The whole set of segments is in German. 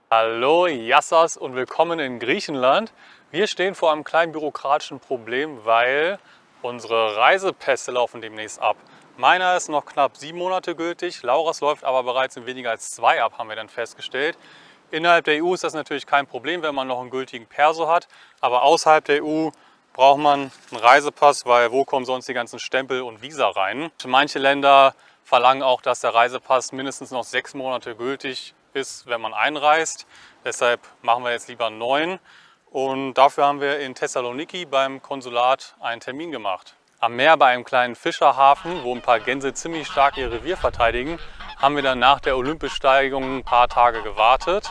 Hallo Yassas und willkommen in Griechenland. Wir stehen vor einem kleinen bürokratischen Problem, weil unsere Reisepässe laufen demnächst ab. Meiner ist noch knapp 7 Monate gültig, Lauras läuft aber bereits in weniger als 2 ab, haben wir dann festgestellt. Innerhalb der EU ist das natürlich kein Problem, wenn man noch einen gültigen Perso hat, aber außerhalb der EU braucht man einen Reisepass, weil wo kommen sonst die ganzen Stempel und Visa rein? Manche Länder verlangen auch, dass der Reisepass mindestens noch 6 Monate gültig ist, wenn man einreist. Deshalb machen wir jetzt lieber einen neuen. Und dafür haben wir in Thessaloniki beim Konsulat einen Termin gemacht. Am Meer bei einem kleinen Fischerhafen, wo ein paar Gänse ziemlich stark ihr Revier verteidigen, haben wir dann nach der Olympiasteigung ein paar Tage gewartet.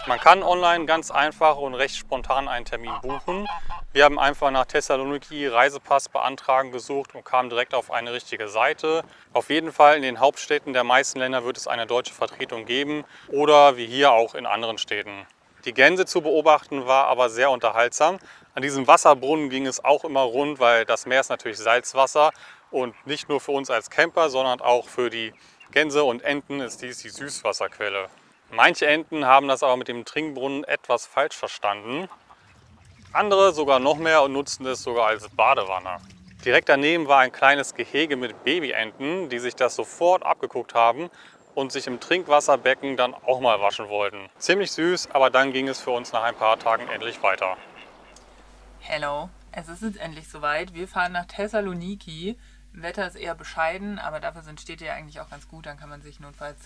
Man kann online ganz einfach und recht spontan einen Termin buchen. Wir haben einfach nach Thessaloniki Reisepass beantragen gesucht und kamen direkt auf eine richtige Seite. Auf jeden Fall in den Hauptstädten der meisten Länder wird es eine deutsche Vertretung geben oder wie hier auch in anderen Städten. Die Gänse zu beobachten war aber sehr unterhaltsam. An diesem Wasserbrunnen ging es auch immer rund, weil das Meer ist natürlich Salzwasser und nicht nur für uns als Camper, sondern auch für die Gänse und Enten ist dies die Süßwasserquelle. Manche Enten haben das aber mit dem Trinkbrunnen etwas falsch verstanden. Andere sogar noch mehr und nutzten es sogar als Badewanne. Direkt daneben war ein kleines Gehege mit Babyenten, die sich das sofort abgeguckt haben und sich im Trinkwasserbecken dann auch mal waschen wollten. Ziemlich süß, aber dann ging es für uns nach ein paar Tagen endlich weiter. Hello, es ist jetzt endlich soweit. Wir fahren nach Thessaloniki. Wetter ist eher bescheiden, aber dafür sind Städte ja eigentlich auch ganz gut. Dann kann man sich notfalls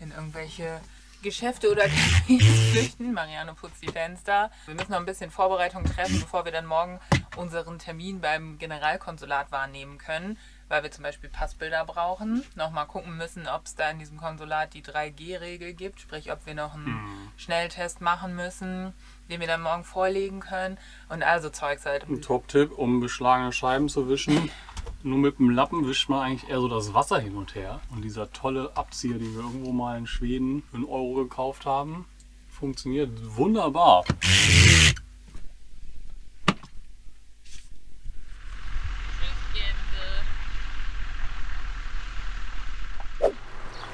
in irgendwelche Geschäfte oder Cafés flüchten. Marianne putzt die Fenster. Wir müssen noch ein bisschen Vorbereitung treffen, bevor wir dann morgen unseren Termin beim Generalkonsulat wahrnehmen können, weil wir zum Beispiel Passbilder brauchen. Nochmal gucken müssen, ob es da in diesem Konsulat die 3G-Regel gibt, sprich ob wir noch einen Schnelltest machen müssen, den wir dann morgen vorlegen können und also Zeugs halt. Ein Top-Tipp, um beschlagene Scheiben zu wischen. Nur mit dem Lappen wischt man eigentlich eher so das Wasser hin und her. Und dieser tolle Abzieher, den wir irgendwo mal in Schweden für 1 Euro gekauft haben, funktioniert wunderbar.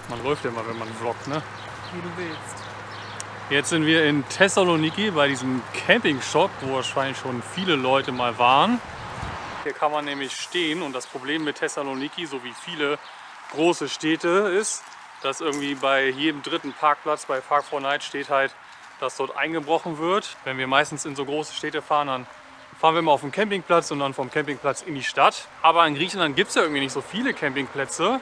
Man läuft ja immer, wenn man vloggt, ne? Wie du willst. Jetzt sind wir in Thessaloniki bei diesem Campingshop, wo wahrscheinlich schon viele Leute mal waren. Hier kann man nämlich stehen und das Problem mit Thessaloniki, so wie viele große Städte ist, dass irgendwie bei jedem dritten Parkplatz bei Park4Night steht halt, dass dort eingebrochen wird. Wenn wir meistens in so große Städte fahren, dann fahren wir mal auf den Campingplatz und dann vom Campingplatz in die Stadt. Aber in Griechenland gibt es ja irgendwie nicht so viele Campingplätze,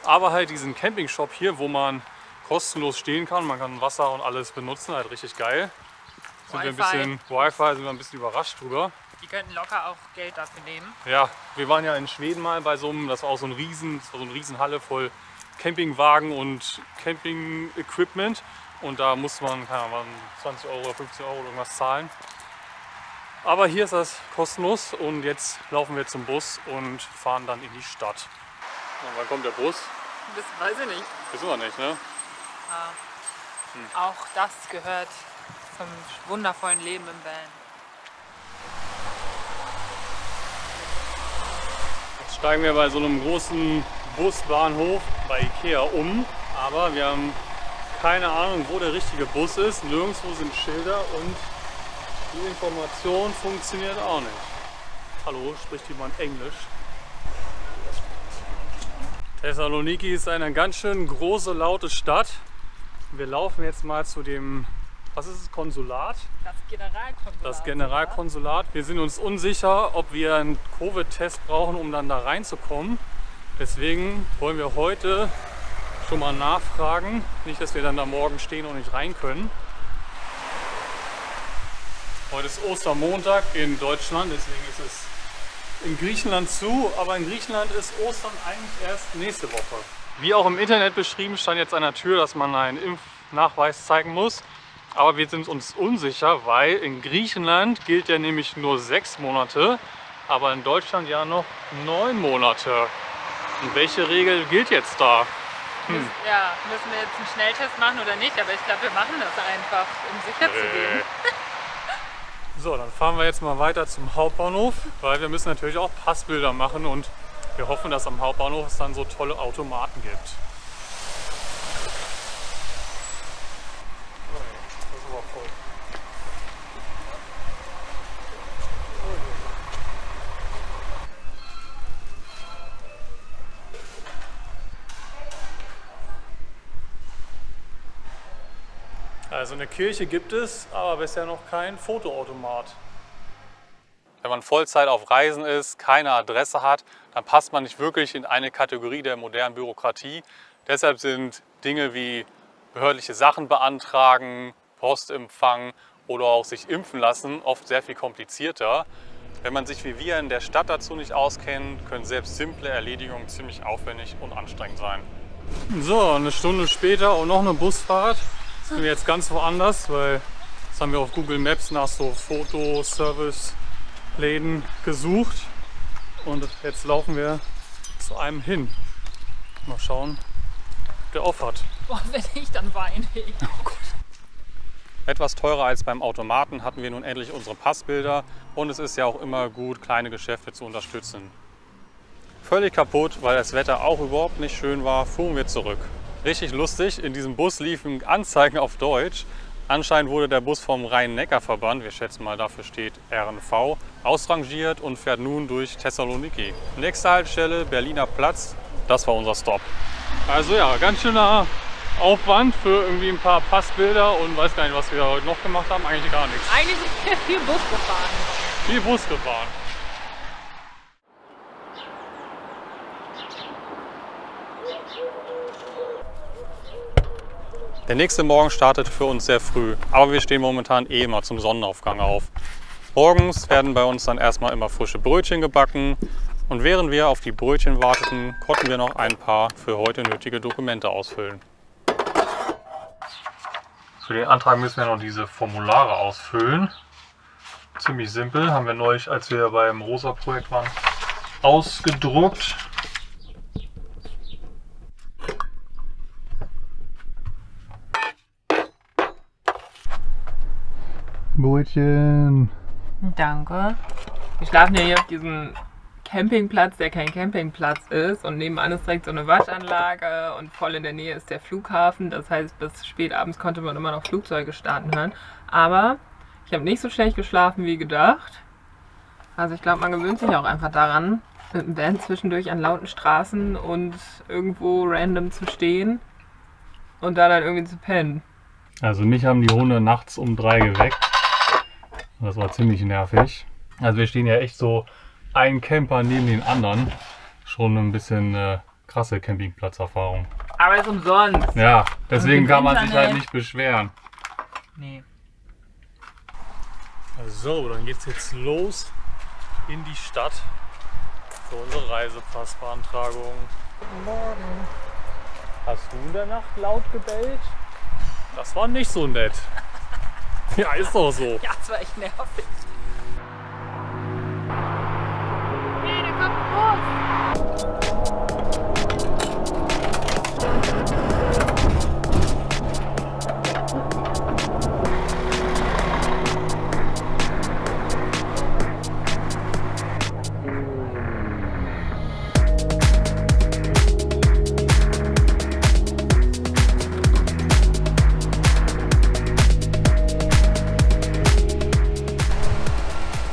aber halt diesen Campingshop hier, wo man kostenlos stehen kann. Man kann Wasser und alles benutzen, halt richtig geil. Sind wir ein bisschen Wi-Fi, sind wir ein bisschen überrascht drüber. Die könnten locker auch Geld dafür nehmen. Ja, wir waren ja in Schweden mal bei so einem, das war so eine Riesenhalle voll Campingwagen und Camping-Equipment. Und da musste man, keine Ahnung, 20 Euro oder 15 Euro irgendwas zahlen. Aber hier ist das kostenlos und jetzt laufen wir zum Bus und fahren dann in die Stadt. Und wann kommt der Bus? Das weiß ich nicht. Wissen wir nicht, ne? Auch das gehört zum wundervollen Leben im Van. Jetzt steigen wir bei so einem großen Busbahnhof bei Ikea um, aber wir haben keine Ahnung, wo der richtige Bus ist. Nirgendwo sind Schilder und die Information funktioniert auch nicht. Hallo, spricht jemand Englisch? Thessaloniki ist eine ganz schön große, laute Stadt. Wir laufen jetzt mal zu dem, was ist es, Konsulat? Das Generalkonsulat. Das Generalkonsulat. Wir sind uns unsicher, ob wir einen Covid-Test brauchen, um dann da reinzukommen. Deswegen wollen wir heute schon mal nachfragen. Nicht, dass wir dann da morgen stehen und nicht rein können. Heute ist Ostermontag in Deutschland, deswegen ist es in Griechenland zu. Aber in Griechenland ist Ostern eigentlich erst nächste Woche. Wie auch im Internet beschrieben, stand jetzt an der Tür, dass man einen Impfnachweis zeigen muss. Aber wir sind uns unsicher, weil in Griechenland gilt ja nämlich nur 6 Monate, aber in Deutschland ja noch 9 Monate. Und welche Regel gilt jetzt da? Ja, müssen wir jetzt einen Schnelltest machen oder nicht? Aber ich glaube, wir machen das einfach, um sicher zu gehen. So, dann fahren wir jetzt mal weiter zum Hauptbahnhof, weil wir müssen natürlich auch Passbilder machen und wir hoffen, dass am Hauptbahnhof es dann so tolle Automaten gibt. Also eine Kirche gibt es, aber bisher noch kein Fotoautomat. Wenn man Vollzeit auf Reisen ist, keine Adresse hat, dann passt man nicht wirklich in eine Kategorie der modernen Bürokratie. Deshalb sind Dinge wie behördliche Sachen beantragen, Postempfang oder auch sich impfen lassen oft sehr viel komplizierter. Wenn man sich wie wir in der Stadt dazu nicht auskennt, können selbst simple Erledigungen ziemlich aufwendig und anstrengend sein. So, eine Stunde später und noch eine Busfahrt. Jetzt sind wir jetzt ganz woanders, weil das haben wir auf Google Maps nach so Fotoservice-Läden gesucht. Und jetzt laufen wir zu einem hin. Mal schauen, ob der auf hat. Boah, wenn ich dann weine. Oh Gott. Etwas teurer als beim Automaten hatten wir nun endlich unsere Passbilder und es ist ja auch immer gut, kleine Geschäfte zu unterstützen. Völlig kaputt, weil das Wetter auch überhaupt nicht schön war, fuhren wir zurück. Richtig lustig, in diesem Bus liefen Anzeigen auf Deutsch. Anscheinend wurde der Bus vom Rhein-Neckar-Verband, wir schätzen mal dafür steht RNV, ausrangiert und fährt nun durch Thessaloniki. Nächste Haltestelle Berliner Platz, das war unser Stop. Also ja, ganz schöner Aufwand für irgendwie ein paar Passbilder und weiß gar nicht, was wir heute noch gemacht haben. Eigentlich gar nichts. Eigentlich ist wir viel Bus gefahren. Viel Bus gefahren. Der nächste Morgen startet für uns sehr früh, aber wir stehen momentan eh immer zum Sonnenaufgang auf. Morgens werden bei uns dann erstmal immer frische Brötchen gebacken und während wir auf die Brötchen warteten, konnten wir noch ein paar für heute nötige Dokumente ausfüllen. Für den Antrag müssen wir noch diese Formulare ausfüllen. Ziemlich simpel, haben wir neulich, als wir beim Rosa-Projekt waren, ausgedruckt. Brötchen. Danke. Wir schlafen ja hier auf diesem Campingplatz, der kein Campingplatz ist, und nebenan ist direkt so eine Waschanlage und voll in der Nähe ist der Flughafen. Das heißt, bis spät abends konnte man immer noch Flugzeuge starten hören. Aber ich habe nicht so schlecht geschlafen wie gedacht. Also ich glaube, man gewöhnt sich auch einfach daran, mit dem Van zwischendurch an lauten Straßen und irgendwo random zu stehen und da dann irgendwie zu pennen. Also mich haben die Hunde nachts um 3 geweckt. Das war ziemlich nervig. Also wir stehen ja echt so ein Camper neben den anderen. Schon ein bisschen krasse Campingplatzerfahrung. Aber ist umsonst. Ja, deswegen Und kann man sich Internet. halt nicht beschweren. Nee. So, dann geht's jetzt los in die Stadt für unsere Reisepassbeantragung. Guten Morgen. Hast du in der Nacht laut gebellt? Das war nicht so nett. Ja, ist doch so. Ja, das war echt nervig. Hey, da kommt ein Bus.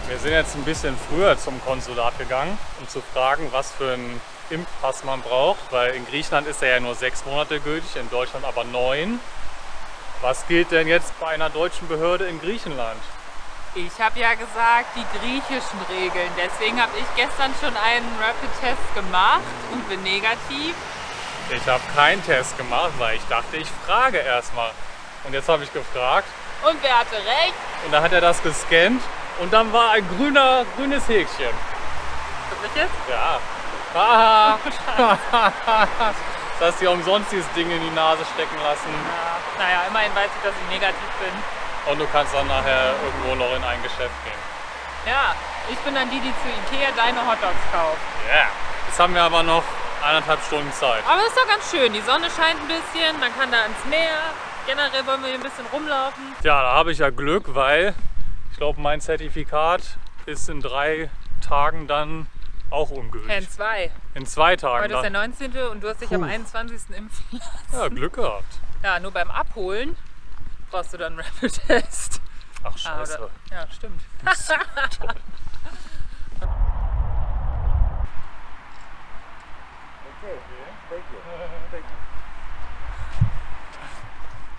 Wir sind jetzt ein bisschen früher zum Konsulat gegangen, um zu fragen, was für einen Impfpass man braucht, weil in Griechenland ist er ja nur 6 Monate gültig, in Deutschland aber 9. Was gilt denn jetzt bei einer deutschen Behörde in Griechenland? Ich habe ja gesagt, die griechischen Regeln. Deswegen habe ich gestern schon einen Rapid-Test gemacht und bin negativ. Ich habe keinen Test gemacht, weil ich dachte, ich frage erstmal. Und jetzt habe ich gefragt Und wer hatte recht? und dann hat er das gescannt und dann war ein grünes Häkchen. Wirklich jetzt? Ja. Haha. Das heißt, die umsonst dieses Ding in die Nase stecken lassen. Ja, naja, immerhin weiß ich, dass ich negativ bin. Und du kannst dann nachher irgendwo noch in ein Geschäft gehen. Ja, ich bin dann die zu Ikea deine Hotdogs kauft. Ja. Yeah. Jetzt haben wir aber noch 1,5 Stunden Zeit. Aber ist doch ganz schön. Die Sonne scheint ein bisschen, man kann da ins Meer. Generell wollen wir hier ein bisschen rumlaufen. Ja, da habe ich ja Glück, weil ich glaube, mein Zertifikat ist in 3 Tagen dann auch ungültig. In 2. In 2 Tagen Heute ist der dann. 19. und du hast dich am 21. impfen lassen. Ja, Glück gehabt. Ja, nur beim Abholen brauchst du dann einen Rapid-Test. Ach scheiße. Ja, stimmt. Toll.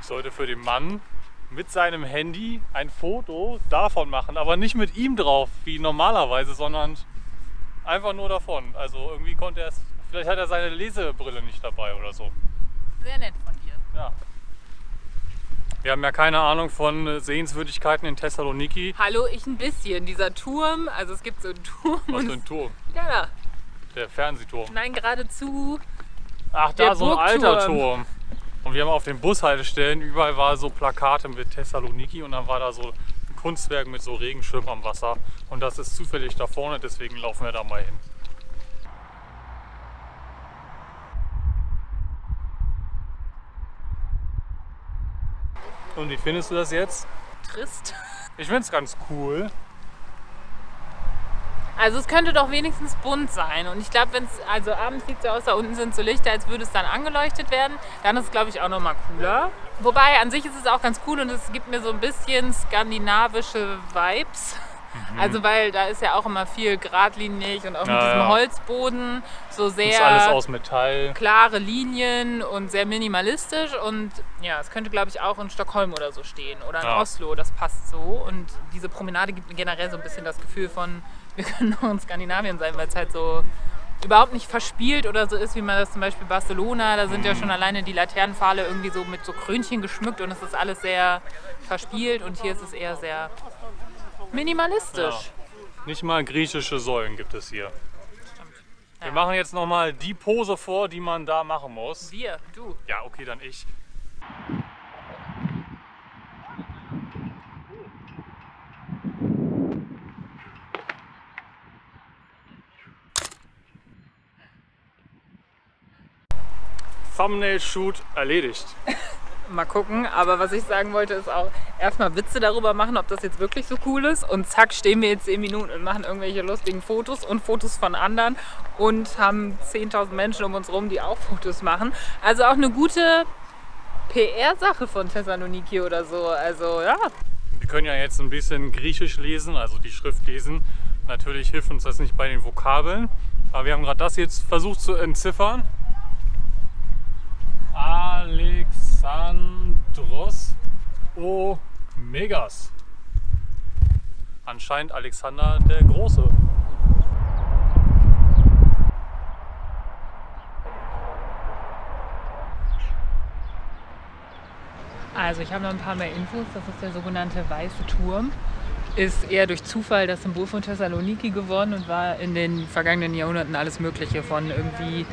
Ich sollte für den Mann mit seinem Handy ein Foto davon machen, aber nicht mit ihm drauf, wie normalerweise, sondern einfach nur davon. Also irgendwie konnte er es, vielleicht hat er seine Lesebrille nicht dabei oder so. Sehr nett von dir. Ja. Wir haben ja keine Ahnung von Sehenswürdigkeiten in Thessaloniki. Hallo, ich ein bisschen. Dieser Turm, also es gibt so einen Turm. Was für ein Turm? Ja, da. Der Fernsehturm. Nein, geradezu. Ach, da Der so ein alter Burgturm. Turm. Und wir haben auf den Bushaltestellen, überall war so Plakate mit Thessaloniki und dann war da so ein Kunstwerk mit so Regenschirm am Wasser. Und das ist zufällig da vorne, deswegen laufen wir da mal hin. Und wie findest du das jetzt? Trist. Ich finde es ganz cool. Also es könnte doch wenigstens bunt sein. Und ich glaube, wenn es, also abends sieht es so aus, da unten sind so Lichter, als würde es dann angeleuchtet werden. Dann ist es, glaube ich, auch nochmal cooler. Wobei, an sich ist es auch ganz cool und es gibt mir so ein bisschen skandinavische Vibes. Also weil da ist ja auch immer viel geradlinig und auch mit diesem Holzboden so sehr Ist alles aus Metall. klare Linien und sehr minimalistisch. Und ja, es könnte, glaube ich, auch in Stockholm oder so stehen oder in Oslo, das passt so. Und diese Promenade gibt mir generell so ein bisschen das Gefühl von, wir können auch in Skandinavien sein, weil es halt so überhaupt nicht verspielt oder so ist, wie man das zum Beispiel Barcelona, da sind ja schon alleine die Laternenpfahle irgendwie so mit so Krönchen geschmückt und es ist alles sehr verspielt und hier ist es eher sehr minimalistisch. Ja. Nicht mal griechische Säulen gibt es hier. Stimmt. Wir machen jetzt nochmal die Pose vor, die man da machen muss. Wir, du. Ja, okay, dann ich. Thumbnail-Shoot erledigt. Mal gucken, aber was ich sagen wollte, ist auch erstmal Witze darüber machen, ob das jetzt wirklich so cool ist. Und zack, stehen wir jetzt 10 Minuten und machen irgendwelche lustigen Fotos und Fotos von anderen und haben 10.000 Menschen um uns rum, die auch Fotos machen. Also auch eine gute PR-Sache von Thessaloniki oder so. Also ja. Wir können ja jetzt ein bisschen Griechisch lesen, also die Schrift lesen. Natürlich hilft uns das nicht bei den Vokabeln, aber wir haben gerade das jetzt versucht zu entziffern. Alexandros Omegas. Anscheinend Alexander der Große. Also ich habe noch ein paar mehr Infos. Das ist der sogenannte Weiße Turm. Ist eher durch Zufall das Symbol von Thessaloniki geworden und war in den vergangenen Jahrhunderten alles Mögliche. Von irgendwie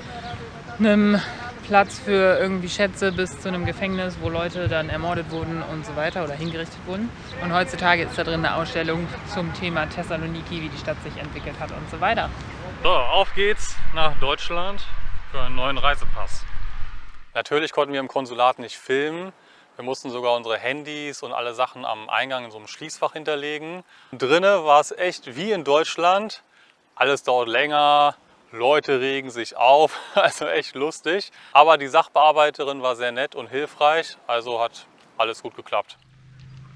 einem Platz für irgendwie Schätze bis zu einem Gefängnis, wo Leute dann ermordet wurden und so weiter oder hingerichtet wurden. Und heutzutage ist da drin eine Ausstellung zum Thema Thessaloniki, wie die Stadt sich entwickelt hat und so weiter. So, auf geht's nach Deutschland für einen neuen Reisepass. Natürlich konnten wir im Konsulat nicht filmen. Wir mussten sogar unsere Handys und alle Sachen am Eingang in so einem Schließfach hinterlegen. Drinnen war es echt wie in Deutschland. Alles dauert länger. Leute regen sich auf, also echt lustig. Aber die Sachbearbeiterin war sehr nett und hilfreich, also hat alles gut geklappt.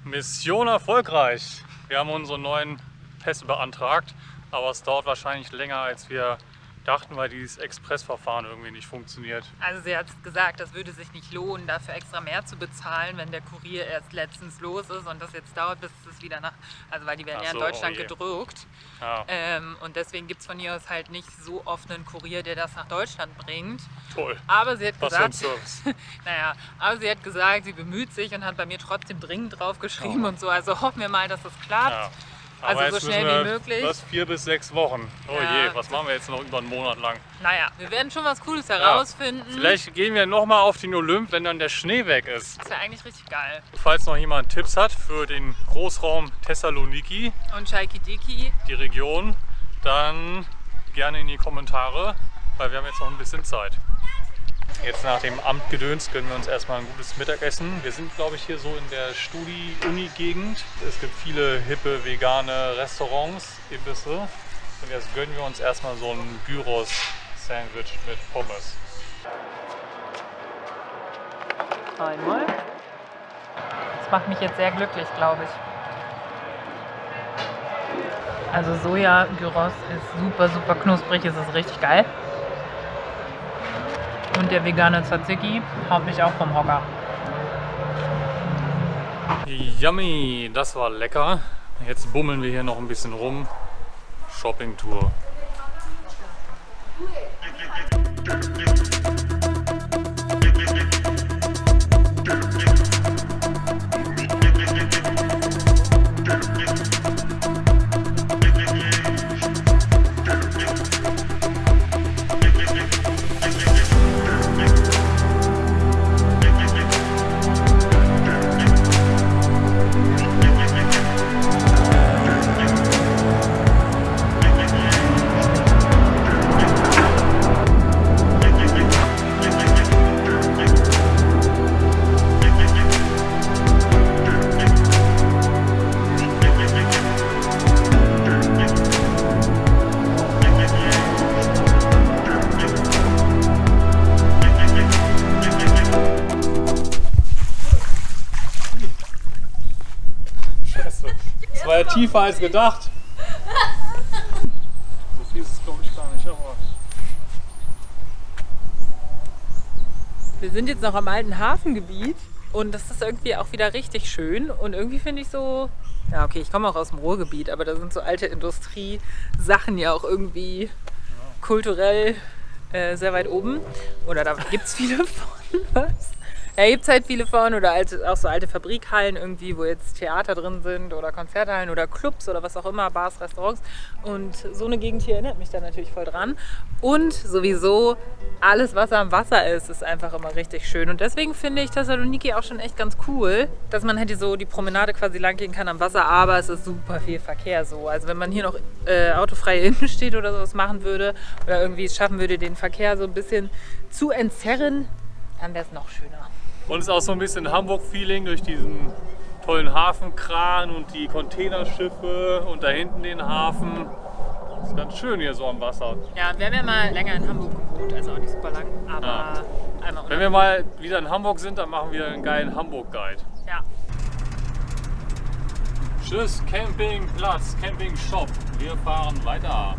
Mission erfolgreich. Wir haben unsere neuen Pässe beantragt, aber es dauert wahrscheinlich länger, als wir dachten, weil dieses Expressverfahren irgendwie nicht funktioniert. Also sie hat gesagt, das würde sich nicht lohnen, dafür extra mehr zu bezahlen, wenn der Kurier erst letztens los ist und das jetzt dauert, bis es wieder nach, also weil die werden ja in Deutschland gedruckt. Ja. Und deswegen gibt es von ihr aus halt nicht so oft einen Kurier, der das nach Deutschland bringt. Toll. Aber sie hat Was für ein gesagt, Service. naja, aber sie hat gesagt, sie bemüht sich und hat bei mir trotzdem dringend drauf geschrieben und so. Also hoffen wir mal, dass das klappt. Ja. Also Aber so schnell wie möglich. Was 4 bis 6 Wochen. Oh Ja. je, was machen wir jetzt noch über einen Monat lang? Naja, wir werden schon was Cooles herausfinden. Vielleicht gehen wir noch mal auf den Olymp, wenn dann der Schnee weg ist. Das ist ja eigentlich richtig geil. Falls noch jemand Tipps hat für den Großraum Thessaloniki, Und Chalkidiki. die Region, dann gerne in die Kommentare, weil wir haben jetzt noch ein bisschen Zeit. Jetzt nach dem Amtgedöns gönnen wir uns erstmal ein gutes Mittagessen. Wir sind, glaube ich, hier so in der Studi-Uni-Gegend. Es gibt viele hippe, vegane Restaurants, Imbisse. Und jetzt gönnen wir uns erstmal so ein Gyros-Sandwich mit Pommes. Einmal. Das macht mich jetzt sehr glücklich, glaube ich. Also Soja-Gyros ist super, super knusprig, es ist richtig geil. Und der vegane Tzatziki haut mich auch vom Hocker. Yummy, das war lecker. Jetzt bummeln wir hier noch ein bisschen rum. Shopping-Tour. Das war ja tiefer als gedacht. So viel ist es glaube ich gar nicht, aber... Wir sind jetzt noch am alten Hafengebiet und das ist irgendwie auch wieder richtig schön und irgendwie finde ich so, ja okay, ich komme auch aus dem Ruhrgebiet, aber da sind so alte Industriesachen ja auch irgendwie kulturell sehr weit oben. Oder da gibt es viele von, was? Da gibt es halt viele von oder auch so alte Fabrikhallen irgendwie, wo jetzt Theater drin sind oder Konzerthallen oder Clubs oder was auch immer, Bars, Restaurants. Und so eine Gegend hier erinnert mich da natürlich voll dran. Und sowieso alles, was am Wasser ist, ist einfach immer richtig schön. Und deswegen finde ich Thessaloniki auch schon echt ganz cool, dass man halt so die Promenade quasi lang gehen kann am Wasser, aber es ist super viel Verkehr so. Also wenn man hier noch autofreie Innenstädte oder sowas machen würde oder irgendwie es schaffen würde, den Verkehr so ein bisschen zu entzerren, dann wäre es noch schöner. Und es ist auch so ein bisschen Hamburg-Feeling durch diesen tollen Hafenkran und die Containerschiffe und da hinten den Hafen. Das ist ganz schön hier so am Wasser. Ja, wir haben ja mal länger in Hamburg gewohnt, also auch nicht super lang, aber einmal. Wenn wir mal wieder in Hamburg sind, dann machen wir einen geilen Hamburg-Guide. Ja. Tschüss, Campingplatz, Campingshop. Wir fahren weiter.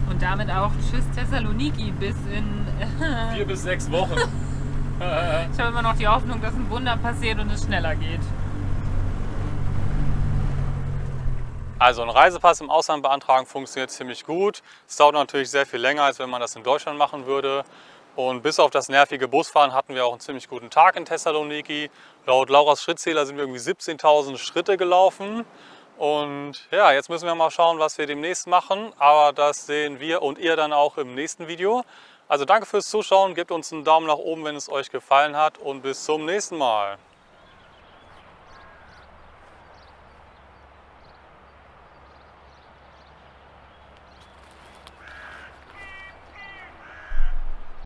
Und damit auch tschüss Thessaloniki bis in 4 bis 6 Wochen. Ich habe immer noch die Hoffnung, dass ein Wunder passiert und es schneller geht. Also ein Reisepass im Ausland beantragen funktioniert ziemlich gut. Es dauert natürlich sehr viel länger, als wenn man das in Deutschland machen würde. Und bis auf das nervige Busfahren hatten wir auch einen ziemlich guten Tag in Thessaloniki. Laut Lauras Schrittzähler sind wir irgendwie 17.000 Schritte gelaufen. Und ja, jetzt müssen wir mal schauen, was wir demnächst machen. Aber das sehen wir und ihr dann auch im nächsten Video. Also danke fürs Zuschauen, gebt uns einen Daumen nach oben, wenn es euch gefallen hat und bis zum nächsten Mal.